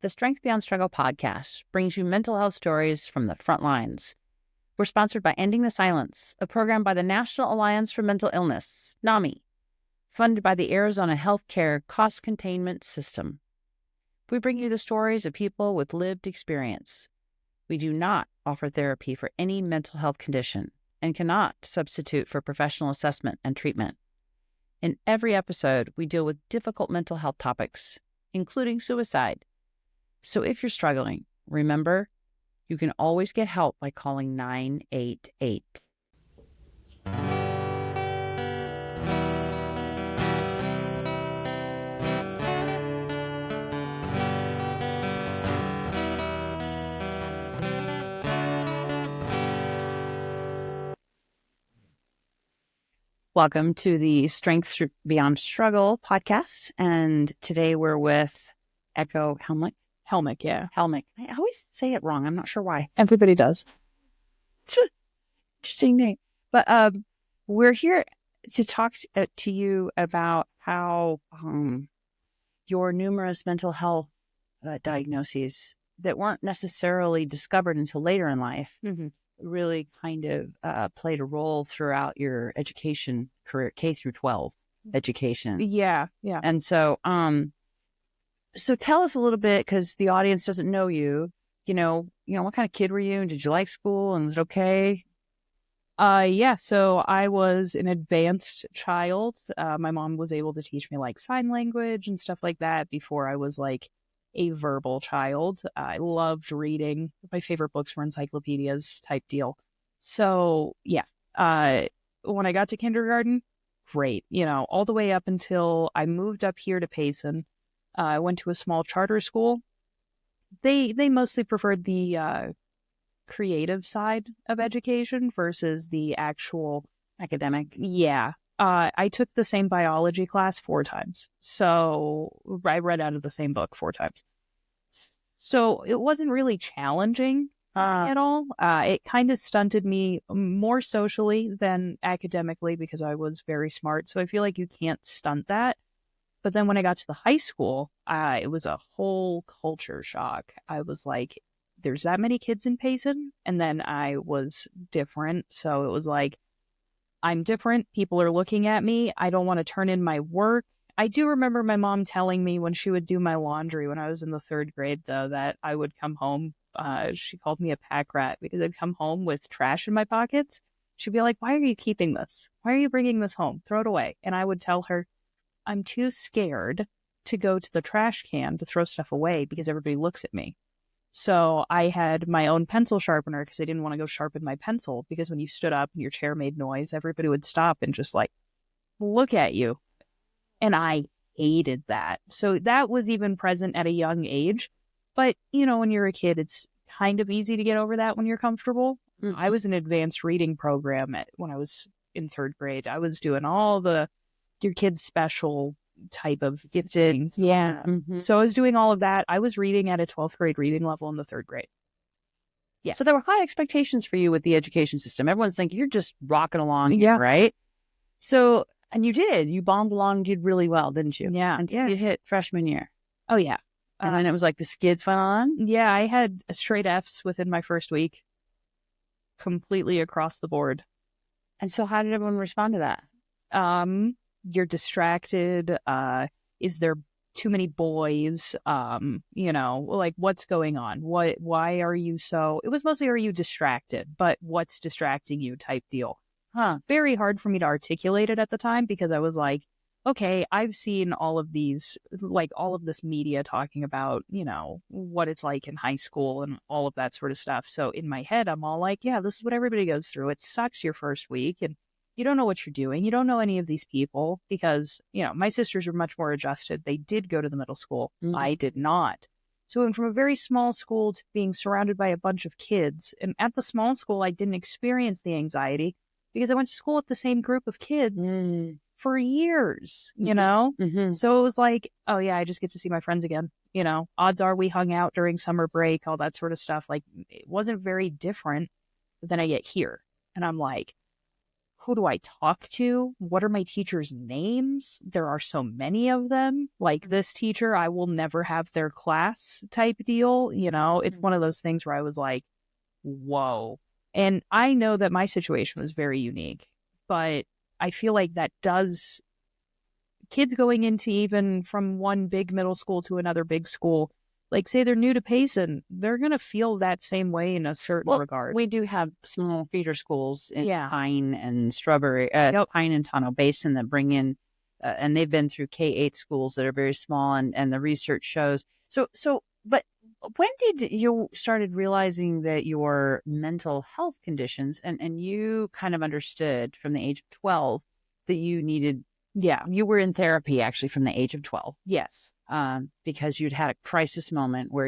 The Strength Beyond Struggle podcast brings you mental health stories from the front lines. We're sponsored by Ending the Silence, a program by the National Alliance for Mental Illness, NAMI, funded by the Arizona Healthcare Cost Containment System. We bring you the stories of people with lived experience. We do not offer therapy for any mental health condition and cannot substitute for professional assessment and treatment. In every episode, we deal with difficult mental health topics, including suicide. So if you're struggling, remember, you can always get help by calling 988. Welcome to the Strength Beyond Struggle podcast. And today we're with Ecko Helmick. Helmick, yeah. Helmick. I always say it wrong. I'm not sure why. Everybody does. Interesting name. But we're here to talk to you about how your numerous mental health diagnoses that weren't necessarily discovered until later in life really kind of played a role throughout your education career, K through 12 education. Yeah. And so, so tell us a little bit, because the audience doesn't know you. You know, what kind of kid were you, and did you like school, and was it okay? Yeah. So I was an advanced child. My mom was able to teach me like sign language and stuff like that before I was like a verbal child. I loved reading. My favorite books were encyclopedias type deal. So yeah. When I got to kindergarten, great. All the way up until I moved up here to Payson. I went to a small charter school. They mostly preferred the creative side of education versus the actual Academic. Yeah. I took the same biology class 4 times. So I read out of the same book 4 times. So it wasn't really challenging at all. It kind of stunted me more socially than academically because I was very smart. So I feel like you can't stunt that. But then when I got to the high school, it was a whole culture shock. I was like, there's that many kids in Payson? And then I was different. So it was like, I'm different. People are looking at me. I don't want to turn in my work. I do remember my mom telling me when she would do my laundry when I was in the 3rd grade, though, that I would come home. She called me a pack rat because I'd come home with trash in my pockets. She'd be like, why are you keeping this? Why are you bringing this home? Throw it away. And I would tell her, I'm too scared to go to the trash can to throw stuff away because everybody looks at me. So I had my own pencil sharpener because I didn't want to go sharpen my pencil, because when you stood up and your chair made noise, everybody would stop and just like look at you. And I hated that. So that was even present at a young age. But, when you're a kid, it's kind of easy to get over that when you're comfortable. Mm-hmm. I was in an advanced reading program when I was in 3rd grade. I was doing all your kid's special type of Gifted. things. Yeah. Mm-hmm. So I was doing all of that. I was reading at a 12th grade reading level in the 3rd grade. Yeah. So there were high expectations for you with the education system. Everyone's thinking you're just rocking along, yeah, right? So, and you did. You bombed along, did really well, didn't you? Yeah. Until you hit freshman year. Oh, yeah. And then it was like the skids went on? Yeah, I had straight Fs within my first week. Completely across the board. And so how did everyone respond to that? You're distracted. Is there too many boys? Like what's going on? Why are you so? It was mostly, are you distracted? But what's distracting you type deal. Very hard for me to articulate it at the time because I was like, okay, I've seen all of these, like all of this media talking about, what it's like in high school and all of that sort of stuff. So in my head, I'm all like, yeah, this is what everybody goes through. It sucks your first week and you don't know what you're doing. You don't know any of these people because, my sisters were much more adjusted. They did go to the middle school. I did not. So I went from a very small school to being surrounded by a bunch of kids. And at the small school, I didn't experience the anxiety because I went to school with the same group of kids for years, Mm-hmm. So it was like, oh yeah, I just get to see my friends again. Odds are we hung out during summer break, all that sort of stuff. Like it wasn't very different. But then I get here and I'm like, who do I talk to? What are my teachers' names? There are so many of them. Like this teacher, I will never have their class type deal. You know, it's one of those things where I was like, whoa. And I know that my situation was very unique, but I feel like that does kids going into even from one big middle school to another big school, like say they're new to Payson, they're going to feel that same way in a certain regard. We do have small feeder schools in Yeah. Pine and Strawberry, Yep. Pine and Tonto Basin that bring in, and they've been through K-8 schools that are very small, and the research shows. But when did you started realizing that your mental health conditions, and you kind of understood from the age of 12 that you needed, you were in therapy actually from the age of 12. Yes. Because you'd had a crisis moment where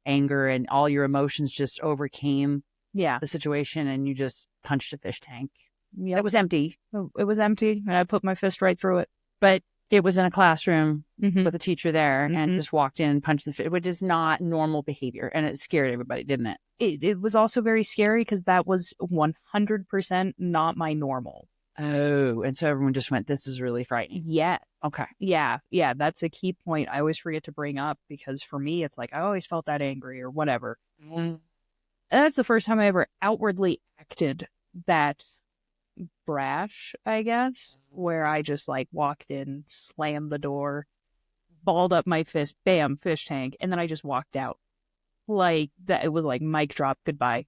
anger and all your emotions just overcame the situation, and you just punched a fish tank. Yep. It was empty. It was empty, and I put my fist right through it. But it was in a classroom Mhm. with a teacher there, and just walked in and punched the fish, which is not normal behavior, and it scared everybody, didn't it? It was also very scary because that was 100% not my normal. Oh, and so everyone just went, this is really frightening. Yeah. Okay. Yeah. That's a key point I always forget to bring up, because for me, it's like I always felt that angry or whatever. And that's the first time I ever outwardly acted that brash, I guess, where I just like walked in, slammed the door, balled up my fist, bam, fish tank, and then I just walked out. Like that, it was like mic drop, goodbye.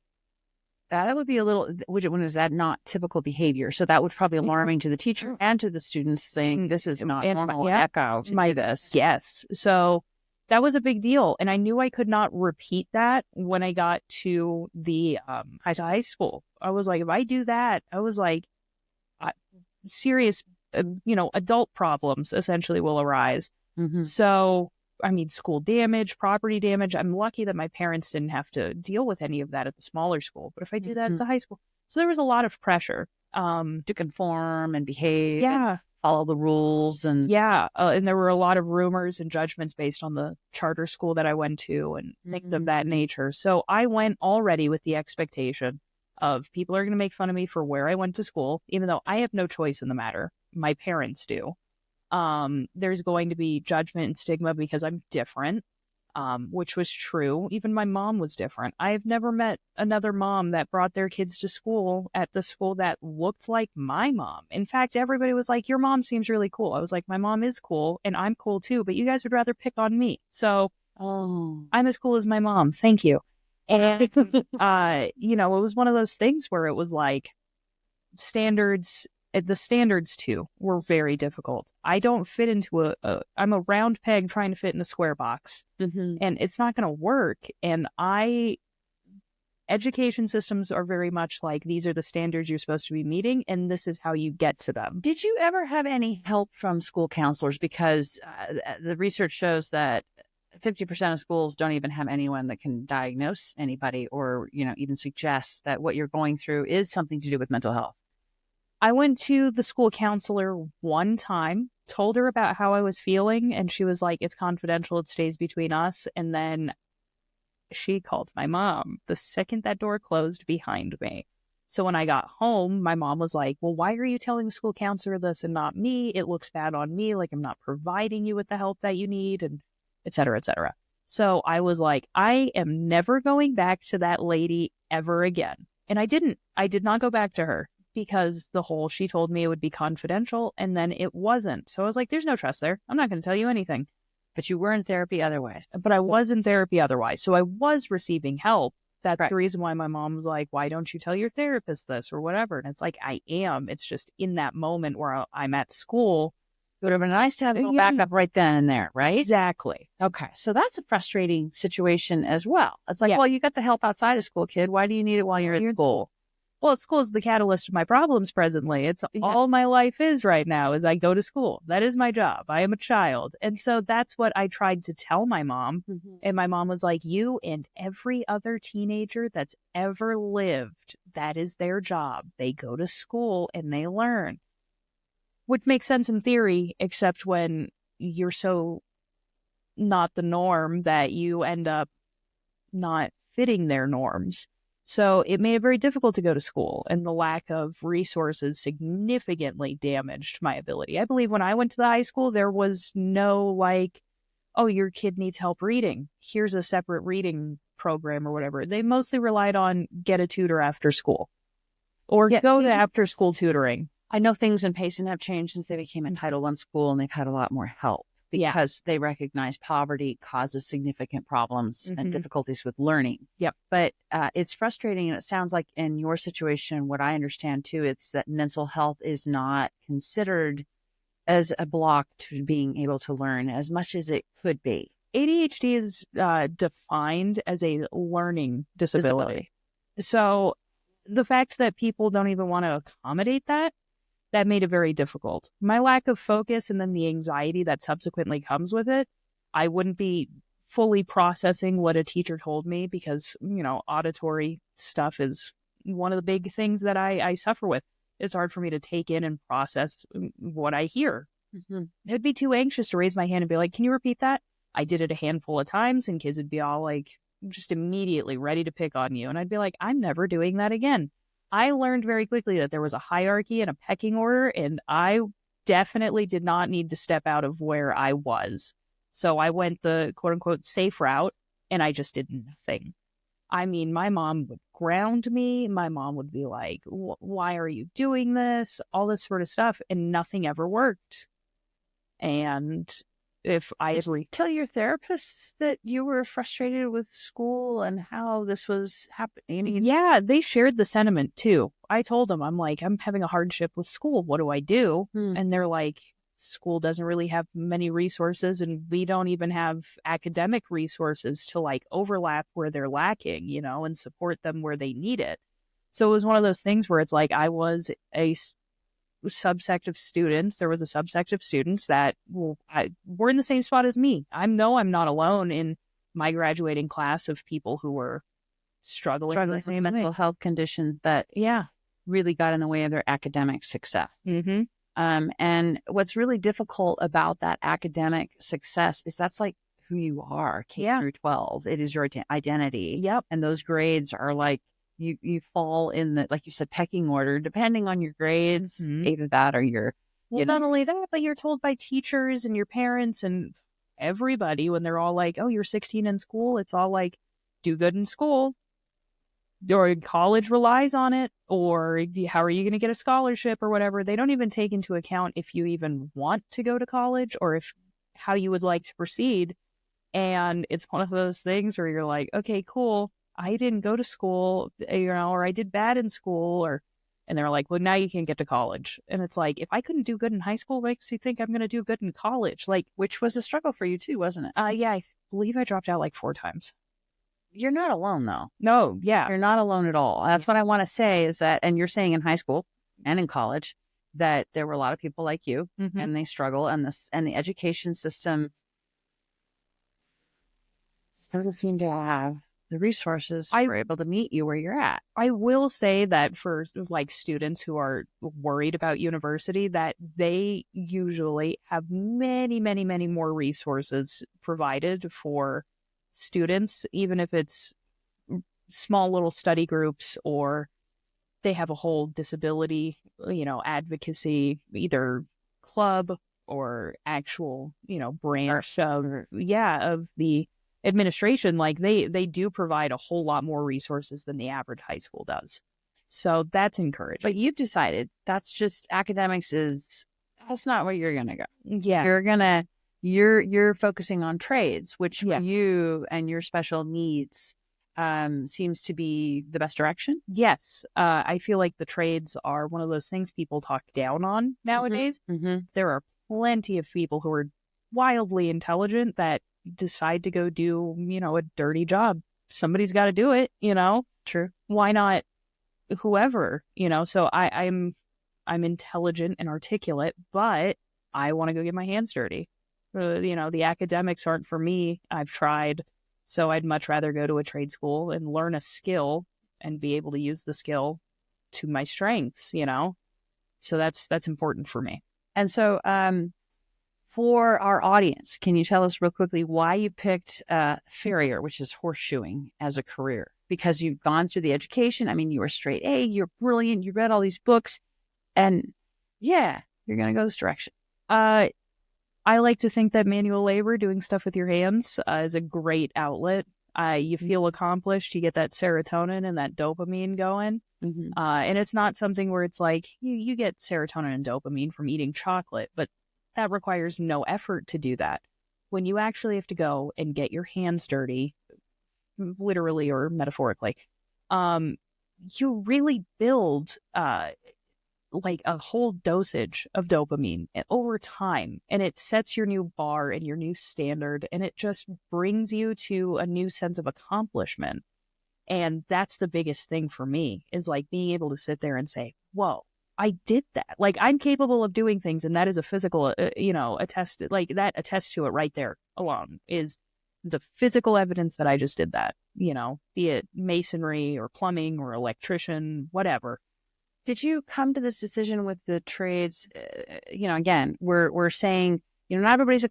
That would be a little, when is that not typical behavior? So that would probably alarming to the teacher and to the students, saying this is not normal. Echo to do this. Yes. So that was a big deal. And I knew I could not repeat that when I got to the high school. I was like, if I do that, I was like, serious, adult problems essentially will arise. Mm-hmm. So, I mean, school damage, property damage. I'm lucky that my parents didn't have to deal with any of that at the smaller school. But if I do that at the high school, so there was a lot of pressure to conform and behave. Yeah. And follow the rules. And and there were a lot of rumors and judgments based on the charter school that I went to and things of that nature. So I went already with the expectation of people are going to make fun of me for where I went to school, even though I have no choice in the matter. My parents do. There's going to be judgment and stigma because I'm different, which was true. Even my mom was different. I've never met another mom that brought their kids to school at the school that looked like my mom. In fact, everybody was like, your mom seems really cool. I was like, my mom is cool and I'm cool too, but you guys would rather pick on me. So I'm as cool as my mom. Thank you. And, it was one of those things where it was like the standards too were very difficult. I don't fit into I'm a round peg trying to fit in a square box, and it's not going to work. And education systems are very much like, these are the standards you're supposed to be meeting, and this is how you get to them. Did you ever have any help from school counselors? Because the research shows that 50% of schools don't even have anyone that can diagnose anybody or, even suggest that what you're going through is something to do with mental health. I went to the school counselor one time, told her about how I was feeling, and she was like, it's confidential, it stays between us. And then she called my mom the second that door closed behind me. So when I got home, my mom was like, well, why are you telling the school counselor this and not me? It looks bad on me, like I'm not providing you with the help that you need, and et cetera, et cetera. So I was like, I am never going back to that lady ever again. And I did not go back to her, because she told me it would be confidential, and then it wasn't. So I was like, there's no trust there. I'm not going to tell you anything. But you were in therapy otherwise. But I was in therapy otherwise. So I was receiving help. That's the reason why my mom was like, why don't you tell your therapist this or whatever? And it's like, I am. It's just in that moment where I'm at school. It would have been nice to have a little backup right then and there, right? Exactly. Okay. So that's a frustrating situation as well. It's like, well, you got the help outside of school, kid. Why do you need it while you're at school? Well, school is the catalyst of my problems presently. It's all my life is right now is I go to school. That is my job. I am a child. And so that's what I tried to tell my mom. And my mom was like, you and every other teenager that's ever lived, that is their job. They go to school and they learn. Which makes sense in theory, except when you're so not the norm that you end up not fitting their norms. So it made it very difficult to go to school, and the lack of resources significantly damaged my ability. I believe when I went to the high school, there was no like, oh, your kid needs help reading. Here's a separate reading program or whatever. They mostly relied on get a tutor after school or go to after school tutoring. I know things in Payson have changed since they became a Title I school, and they've had a lot more help because they recognize poverty causes significant problems and difficulties with learning. Yep. But it's frustrating, and it sounds like in your situation, what I understand too, it's that mental health is not considered as a block to being able to learn as much as it could be. ADHD is defined as a learning disability. So the fact that people don't even want to accommodate that made it very difficult. My lack of focus and then the anxiety that subsequently comes with it, I wouldn't be fully processing what a teacher told me because, auditory stuff is one of the big things that I suffer with. It's hard for me to take in and process what I hear. I'd be too anxious to raise my hand and be like, can you repeat that? I did it a handful of times and kids would be all like, just immediately ready to pick on you. And I'd be like, I'm never doing that again. I learned very quickly that there was a hierarchy and a pecking order, and I definitely did not need to step out of where I was. So I went the quote unquote safe route, and I just did nothing. I mean, my mom would ground me. My mom would be like, why are you doing this? All this sort of stuff. And nothing ever worked. And if I tell your therapist that you were frustrated with school and how this was happening. Yeah, they shared the sentiment too. I told them, I'm like, I'm having a hardship with school. What do I do? And they're like, school doesn't really have many resources, and we don't even have academic resources to like overlap where they're lacking, and support them where they need it. So it was one of those things where it's like I was a subsect of students. There was a subsect of students that were in the same spot as me. I'm not alone in my graduating class of people who were struggling with mental health conditions that really got in the way of their academic success. And what's really difficult about that academic success is that's like who you are, K through 12. It is your identity. Yep. And those grades are like, you fall in the, like you said, pecking order, depending on your grades, either that or your... not only that, but you're told by teachers and your parents and everybody when they're all like, oh, you're 16 in school. It's all like, do good in school. Or college relies on it. Or how are you going to get a scholarship or whatever? They don't even take into account if you even want to go to college or how you would like to proceed. And it's one of those things where you're like, okay, cool. I didn't go to school, or I did bad in school, and they're like, well, now you can't get to college. And it's like, if I couldn't do good in high school, what makes you think I'm going to do good in college? Like, which was a struggle for you too, wasn't it? Yeah, I believe I dropped out like 4 times. You're not alone though. No, yeah. You're not alone at all. That's what I want to say is that, and you're saying in high school and in college, that there were a lot of people like you and they struggle, and the education system doesn't seem to have the resources for able to meet you where you're at. I will say that for like students who are worried about university, that they usually have many, many, many more resources provided for students, even if it's small little study groups or they have a whole disability, advocacy, either club or actual, branch of the administration. Like they do provide a whole lot more resources than the average high school does. So that's encouraging. But you've decided that's just academics that's not where you're going to go. Yeah. You're focusing on trades, which for you and your special needs seems to be the best direction. Yes. I feel like the trades are one of those things people talk down on nowadays. There are plenty of people who are wildly intelligent that decide to go do, a dirty job. Somebody's got to do it, True. Why not whoever, so I'm intelligent and articulate, but I want to go get my hands dirty. The academics aren't for me. I've tried. So I'd much rather go to a trade school and learn a skill and be able to use the skill to my strengths, So that's important for me. And so, For our audience, can you tell us real quickly why you picked farrier, which is horseshoeing, as a career? Because you've gone through the education. I mean, you were straight A, you're brilliant, you read all these books, and yeah, you're going to go this direction. I like to think that manual labor, doing stuff with your hands, is a great outlet. You feel accomplished, you get that serotonin and that dopamine going. Mm-hmm. And it's not something where it's like you get serotonin and dopamine from eating chocolate, but that requires no effort to do that. When you actually have to go and get your hands dirty, literally or metaphorically, you really build like a whole dosage of dopamine over time, and it sets your new bar and your new standard, and it just brings you to a new sense of accomplishment. And that's the biggest thing for me, is like being able to sit there and say, whoa, I did that. Like, I'm capable of doing things. And that is a physical, attest, like that attests to it right there alone, is the physical evidence that I just did that, be it masonry or plumbing or electrician, whatever. Did you come to this decision with the trades? Again, we're saying, not everybody's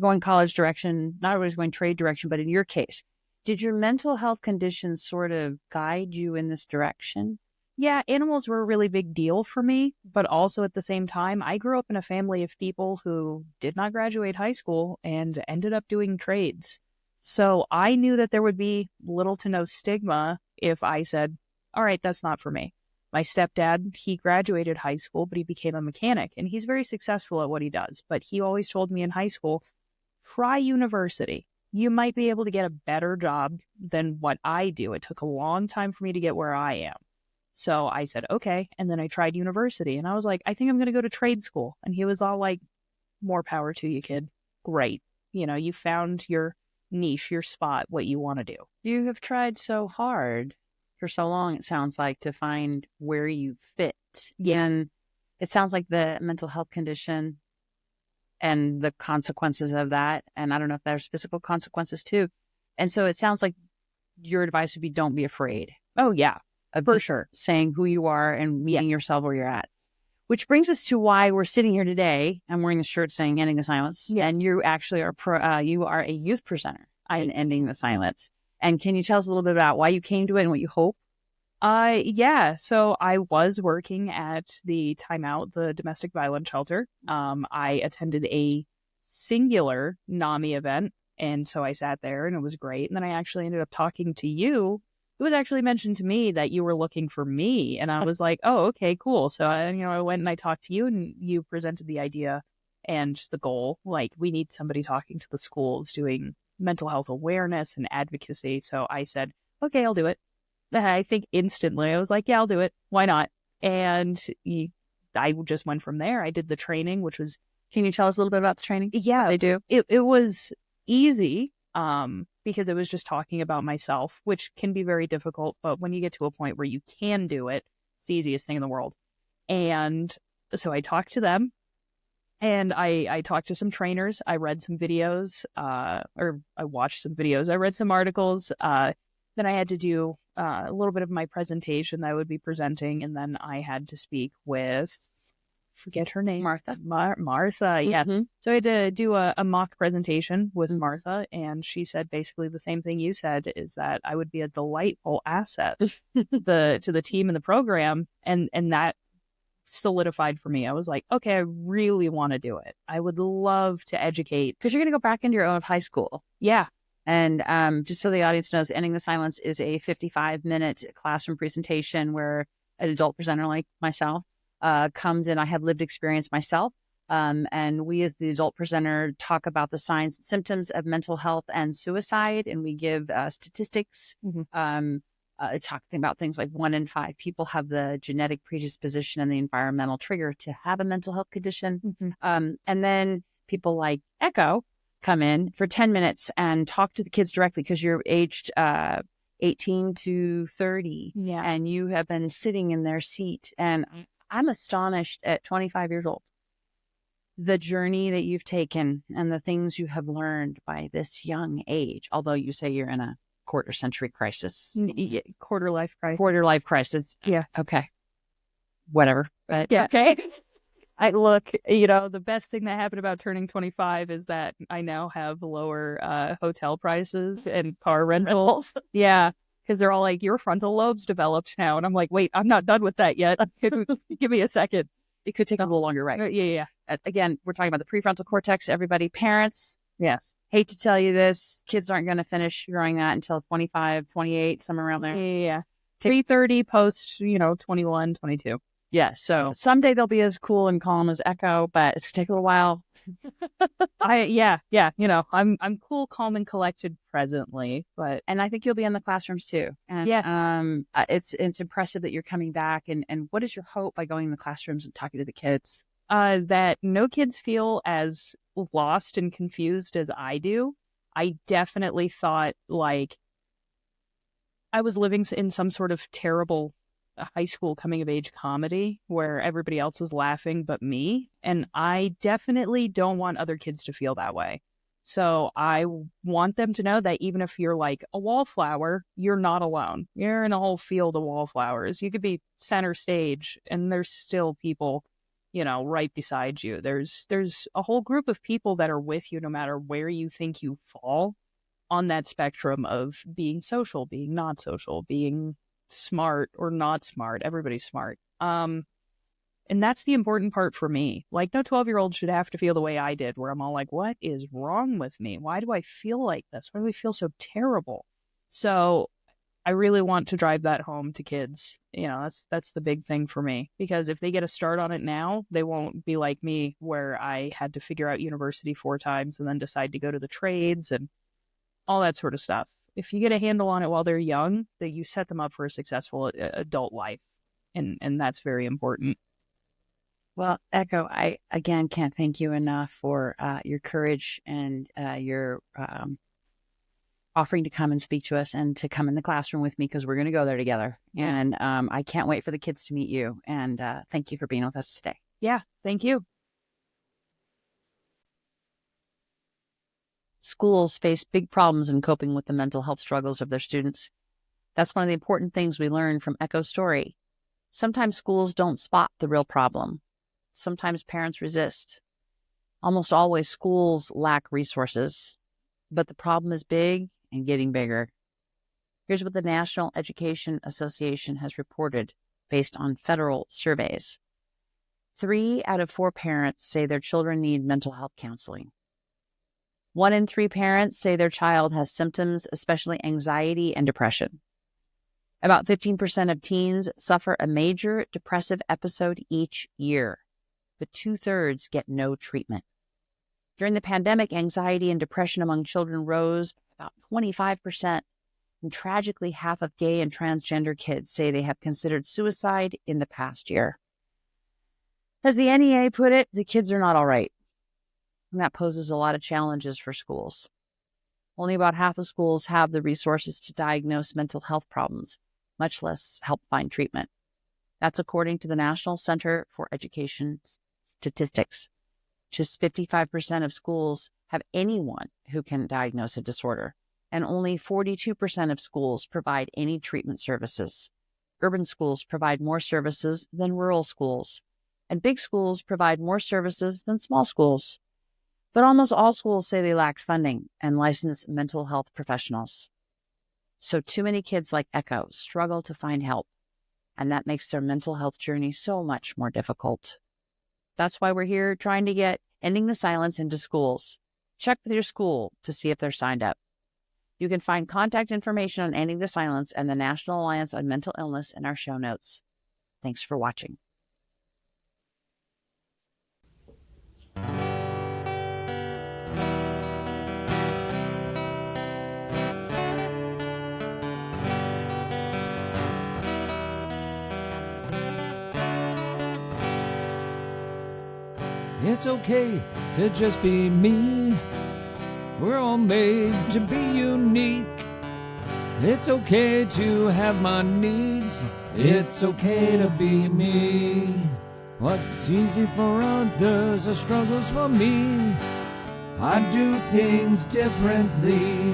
going college direction, not everybody's going trade direction, but in your case, did your mental health conditions sort of guide you in this direction? Yeah, animals were a really big deal for me, but also at the same time, I grew up in a family of people who did not graduate high school and ended up doing trades. So I knew that there would be little to no stigma if I said, all right, that's not for me. My stepdad, he graduated high school, but he became a mechanic, and he's very successful at what he does. But he always told me in high school, try university. You might be able to get a better job than what I do. It took a long time for me to get where I am. So I said, okay. And then I tried university, and I was like, I think I'm going to go to trade school. And he was all like, more power to you, kid. Great. You found your niche, your spot, what you want to do. You have tried so hard for so long, it sounds like, to find where you fit. Yeah. And it sounds like the mental health condition and the consequences of that, and I don't know if there's physical consequences too. And so it sounds like your advice would be, don't be afraid. Oh, yeah. For Just sure. saying who you are and meeting yourself where you're at. Which brings us to why we're sitting here today. I'm wearing a shirt saying Ending the Silence. Yeah. And you actually are you are a youth presenter in Ending the Silence. And can you tell us a little bit about why you came to it and what you hope? Yeah. So I was working at the Timeout, the domestic violence shelter. I attended a singular NAMI event. And so I sat there and it was great. And then I actually ended up talking to you. It was actually mentioned to me that you were looking for me. And I was like, oh, okay, cool. So I went and I talked to you, and you presented the idea and the goal. Like, we need somebody talking to the schools, doing mental health awareness and advocacy. So I said, okay, I'll do it. I think instantly I was like, yeah, I'll do it. Why not? And I just went from there. I did the training, which was... Can you tell us a little bit about the training? Yeah, they do. It was easy because it was just talking about myself, which can be very difficult. But when you get to a point where you can do it, it's the easiest thing in the world. And so I talked to them, and I talked to some trainers. I read some videos, or I watched some videos. I read some articles. Then I had to do a little bit of my presentation that I would be presenting, and then I had to speak with, forget her name. Martha. Martha, yeah. Mm-hmm. So I had to do a mock presentation with Martha, and she said basically the same thing you said, is that I would be a delightful asset to the team and the program, and that solidified for me. I was like, okay, I really want to do it. I would love to educate. Because you're going to go back into your own high school. Yeah. And just so the audience knows, Ending the Silence is a 55-minute classroom presentation where an adult presenter like myself comes in. I have lived experience myself. And we, as the adult presenter, talk about the signs and symptoms of mental health and suicide. And we give statistics, talking about things like 1 in 5 people have the genetic predisposition and the environmental trigger to have a mental health condition. And then people like Ecko come in for 10 minutes and talk to the kids directly, because you're aged 18 to 30. Yeah. And you have been sitting in their seat. And I'm astonished at 25 years old, the journey that you've taken and the things you have learned by this young age. Although you say you're in a quarter-century crisis. Quarter-life crisis. Quarter-life crisis. Yeah. Okay. Whatever. But yeah. okay. look, the best thing that happened about turning 25 is that I now have lower hotel prices and car rentals. Yeah, because they're all like, your frontal lobe's developed now. And I'm like, wait, I'm not done with that yet. Give me a second. It could take a little longer, right? Yeah. Again, we're talking about the prefrontal cortex. Everybody, parents, Yes. hate to tell you this, kids aren't going to finish growing that until 25, 28, somewhere around there. Yeah. 3:30 post, 21, 22. Yeah, so someday they'll be as cool and calm as Ecko, but it's going to take a little while. I'm cool, calm, and collected presently, and I think you'll be in the classrooms too. And it's impressive that you're coming back. And what is your hope by going in the classrooms and talking to the kids? That no kids feel as lost and confused as I do. I definitely thought like I was living in some sort of terrible high school coming of age comedy where everybody else was laughing but me. And I definitely don't want other kids to feel that way. So I want them to know that even if you're like a wallflower, you're not alone. You're in a whole field of wallflowers. You could be center stage and there's still people, right beside you. There's a whole group of people that are with you no matter where you think you fall on that spectrum of being social, being not social, being smart or not smart. Everybody's smart. And that's the important part for me. Like, no 12-year-old should have to feel the way I did, where I'm all like, what is wrong with me? Why do I feel like this? Why do I feel so terrible? So I really want to drive that home to kids. That's the big thing for me, because if they get a start on it now, they won't be like me, where I had to figure out university 4 times and then decide to go to the trades and all that sort of stuff. If you get a handle on it while they're young, that you set them up for a successful adult life. And that's very important. Well, Ecko, I, again, can't thank you enough for your courage and your offering to come and speak to us and to come in the classroom with me, because we're going to go there together. Yeah. And I can't wait for the kids to meet you. And thank you for being with us today. Yeah, thank you. Schools face big problems in coping with the mental health struggles of their students. That's one of the important things we learned from Ecko's story. Sometimes schools don't spot the real problem. Sometimes parents resist. Almost always schools lack resources, but the problem is big and getting bigger. Here's what the National Education Association has reported based on federal surveys. 3 out of 4 parents say their children need mental health counseling. 1 in 3 parents say their child has symptoms, especially anxiety and depression. About 15% of teens suffer a major depressive episode each year, but 2/3 get no treatment. During the pandemic, anxiety and depression among children rose about 25%, and tragically, half of gay and transgender kids say they have considered suicide in the past year. As the NEA put it, the kids are not all right. And that poses a lot of challenges for schools. Only about half of schools have the resources to diagnose mental health problems, much less help find treatment. That's according to the National Center for Education Statistics. Just 55% of schools have anyone who can diagnose a disorder, and only 42% of schools provide any treatment services. Urban schools provide more services than rural schools, and big schools provide more services than small schools. But almost all schools say they lack funding and licensed mental health professionals. So too many kids like Ecko struggle to find help, and that makes their mental health journey so much more difficult. That's why we're here trying to get Ending the Silence into schools. Check with your school to see if they're signed up. You can find contact information on Ending the Silence and the National Alliance on Mental Illness in our show notes. Thanks for watching. It's okay to just be me. We're all made to be unique. It's okay to have my needs. It's okay to be me. What's easy for others are struggles for me. I do things differently.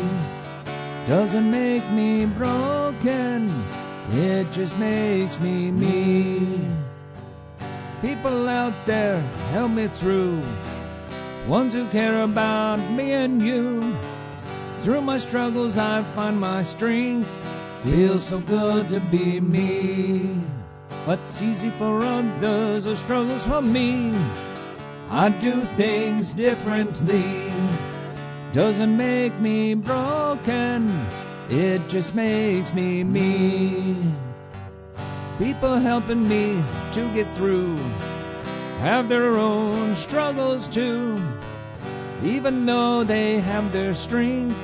Doesn't make me broken. It just makes me me. People out there help me through, ones who care about me and you. Through my struggles I find my strength, feels so good to be me. What's easy for others or struggles for me, I do things differently. Doesn't make me broken, it just makes me me. People helping me to get through have their own struggles too. Even though they have their strength,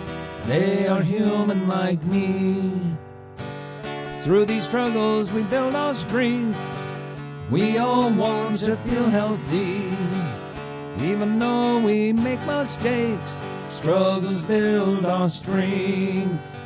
they are human like me. Through these struggles we build our strength. We all want to feel healthy. Even though we make mistakes, struggles build our strength.